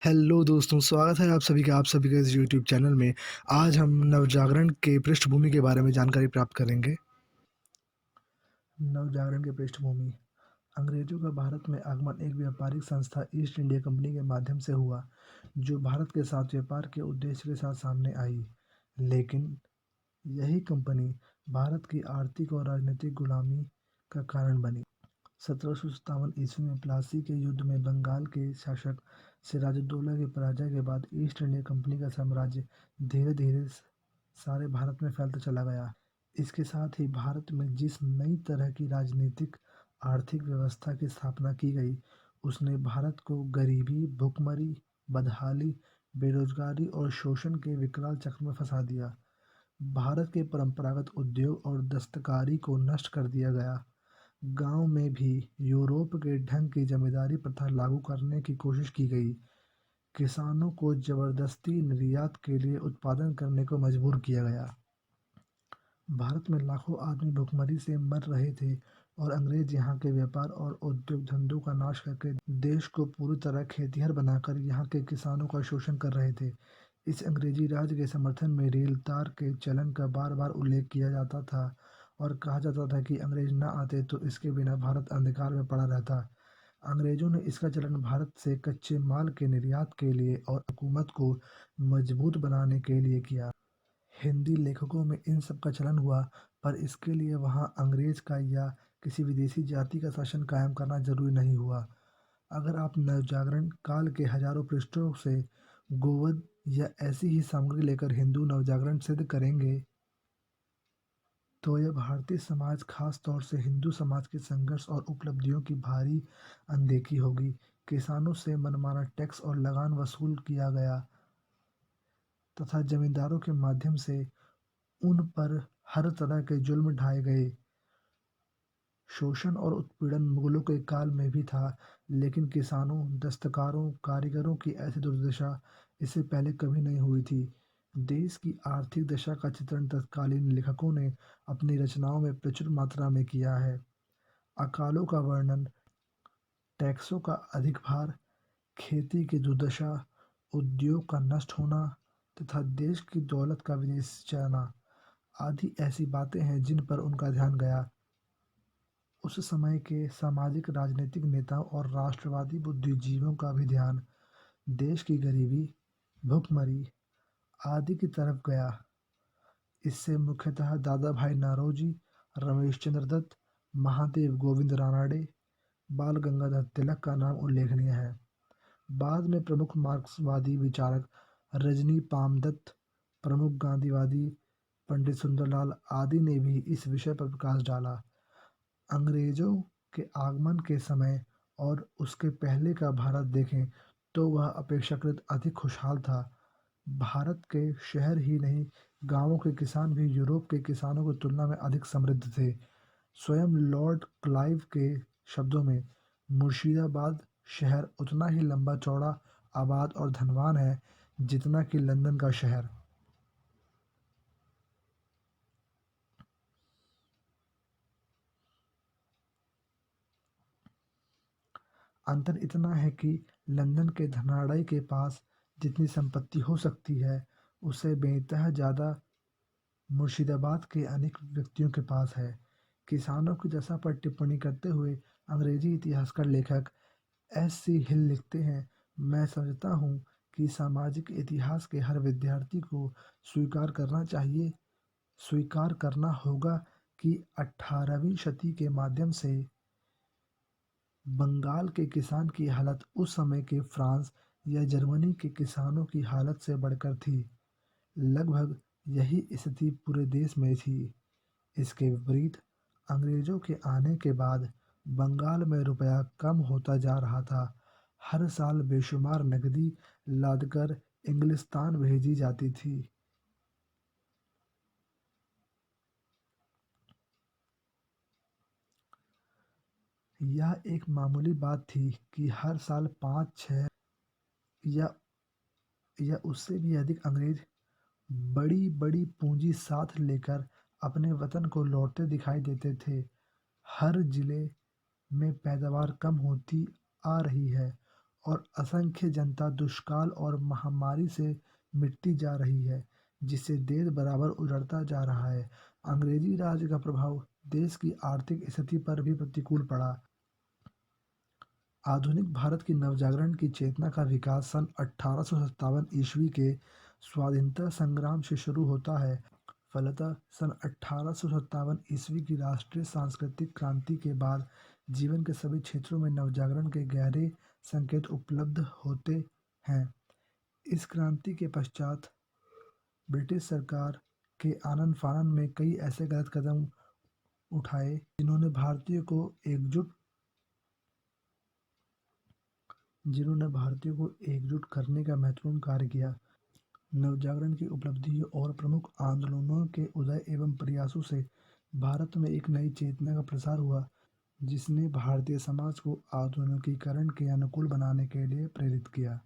Hello दोस्तों, स्वागत है आप सभी का इस यूट्यूब चैनल में। आज हम नवजागरण के पृष्ठभूमि के बारे में जानकारी प्राप्त करेंगे। नवजागरण की पृष्ठभूमि। अंग्रेजों का भारत में आगमन एक व्यापारिक संस्था ईस्ट इंडिया कंपनी के माध्यम से हुआ, जो भारत के साथ व्यापार के उद्देश्य के साथ सामने आई। लेकिन यही कंपनी भारत की आर्थिक और राजनीतिक गुलामी का कारण बनी। 1757 ईस्वी में प्लासी के युद्ध में बंगाल के शासक सिराजुद्दौला की पराजय के बाद ईस्ट इंडिया कंपनी का साम्राज्य धीरे धीरे सारे भारत में फैलता चला गया। इसके साथ ही भारत में जिस नई तरह की राजनीतिक आर्थिक व्यवस्था की स्थापना की गई, उसने भारत को गरीबी, भुखमरी, बदहाली, बेरोजगारी और शोषण के विकराल चक्र में फंसा दिया। भारत के परंपरागत उद्योग और दस्तकारी को नष्ट कर दिया गया। गांव में भी यूरोप के ढंग की जमींदारी प्रथा लागू करने की कोशिश की गई। किसानों को जबरदस्ती निर्यात के लिए उत्पादन करने को मजबूर किया गया। भारत में लाखों आदमी भुखमरी से मर रहे थे और अंग्रेज यहाँ के व्यापार और उद्योग धंधों का नाश करके देश को पूरी तरह खेतिहर बनाकर यहाँ के किसानों का शोषण कर रहे थे। इस अंग्रेजी राज के समर्थन में रेल तार के चलन का बार बार उल्लेख किया जाता था और कहा जाता था कि अंग्रेज न आते तो इसके बिना भारत अंधकार में पड़ा रहता। अंग्रेजों ने इसका चलन भारत से कच्चे माल के निर्यात के लिए और हुकूमत को मजबूत बनाने के लिए किया। हिंदी लेखकों में इन सब का चलन हुआ, पर इसके लिए वहाँ अंग्रेज का या किसी विदेशी जाति का शासन कायम करना जरूरी नहीं हुआ। अगर आप नवजागरण काल के हजारों पृष्ठों से गोवध या ऐसी ही सामग्री लेकर हिंदू नवजागरण सिद्ध करेंगे, तो यह भारतीय समाज, खास तौर से हिंदू समाज के संघर्ष और उपलब्धियों की भारी अनदेखी होगी। किसानों से मनमाना टैक्स और लगान वसूल किया गया तथा जमींदारों के माध्यम से उन पर हर तरह के जुल्म ढाए गए। शोषण और उत्पीड़न मुगलों के काल में भी था, लेकिन किसानों, दस्तकारों, कारीगरों की ऐसी दुर्दशा इससे पहले कभी नहीं हुई थी। देश की आर्थिक दशा का चित्रण तत्कालीन लेखकों ने अपनी रचनाओं में प्रचुर मात्रा में किया है। अकालों का वर्णन, टैक्सों का अधिक भार, खेती की दुर्दशा, उद्योग का नष्ट होना तथा देश की दौलत का विदेश जाना आदि ऐसी बातें हैं जिन पर उनका ध्यान गया। उस समय के सामाजिक राजनीतिक नेताओं और राष्ट्रवादी बुद्धिजीवियों का भी ध्यान देश की गरीबी, भुखमरी आदि की तरफ गया। इससे मुख्यतः दादा भाई नौरोजी, रमेश चंद्र दत्त, महादेव गोविंद रानडे, बाल गंगाधर तिलक का नाम उल्लेखनीय है। बाद में प्रमुख मार्क्सवादी विचारक रजनी पामदत्त, प्रमुख गांधीवादी पंडित सुंदरलाल आदि ने भी इस विषय पर प्रकाश डाला। अंग्रेजों के आगमन के समय और उसके पहले का भारत देखें तो वह अपेक्षाकृत अधिक खुशहाल था। भारत के शहर ही नहीं, गांवों के किसान भी यूरोप के किसानों की तुलना में अधिक समृद्ध थे। स्वयं लॉर्ड क्लाइव के शब्दों में, मुर्शिदाबाद शहर उतना ही लंबा चौड़ा, आबाद और धनवान है जितना कि लंदन का शहर। अंतर इतना है कि लंदन के धनाढ्य के पास जितनी संपत्ति हो सकती है, उससे बेतहा ज़्यादा मुर्शिदाबाद के अनेक व्यक्तियों के पास है। किसानों की दशा पर टिप्पणी करते हुए अंग्रेजी इतिहासकार लेखक एस.सी. हिल लिखते हैं, मैं समझता हूँ कि सामाजिक इतिहास के हर विद्यार्थी को स्वीकार करना होगा कि 18वीं शती के माध्यम से बंगाल के किसान की हालत उस समय के फ्रांस या जर्मनी के किसानों की हालत से बढ़कर थी। लगभग यही स्थिति पूरे देश में थी। इसके विपरीत अंग्रेजों के आने के बाद बंगाल में रुपया कम होता जा रहा था। हर साल बेशुमार नकदी लादकर इंग्लिस्तान भेजी जाती थी। यह एक मामूली बात थी कि हर साल 5-6 या उससे भी अधिक अंग्रेज बड़ी बड़ी पूंजी साथ लेकर अपने वतन को लौटते दिखाई देते थे। हर जिले में पैदावार कम होती आ रही है और असंख्य जनता दुष्काल और महामारी से मिटती जा रही है, जिससे देश बराबर उजड़ता जा रहा है। अंग्रेजी राज का प्रभाव देश की आर्थिक स्थिति पर भी प्रतिकूल पड़ा। आधुनिक भारत की नवजागरण की चेतना का विकास सन 1857 ईस्वी के स्वाधीनता संग्राम से शुरू होता है। फलतः सन 1857 ईस्वी की राष्ट्रीय सांस्कृतिक क्रांति के बाद जीवन के सभी क्षेत्रों में नवजागरण के गहरे संकेत उपलब्ध होते हैं। इस क्रांति के पश्चात ब्रिटिश सरकार के आनन-फानन में कई ऐसे गलत कदम उठाए जिन्होंने भारतीयों को एकजुट करने का महत्वपूर्ण कार्य किया। नवजागरण की उपलब्धियों और प्रमुख आंदोलनों के उदय एवं प्रयासों से भारत में एक नई चेतना का प्रसार हुआ, जिसने भारतीय समाज को आधुनिकीकरण के अनुकूल बनाने के लिए प्रेरित किया।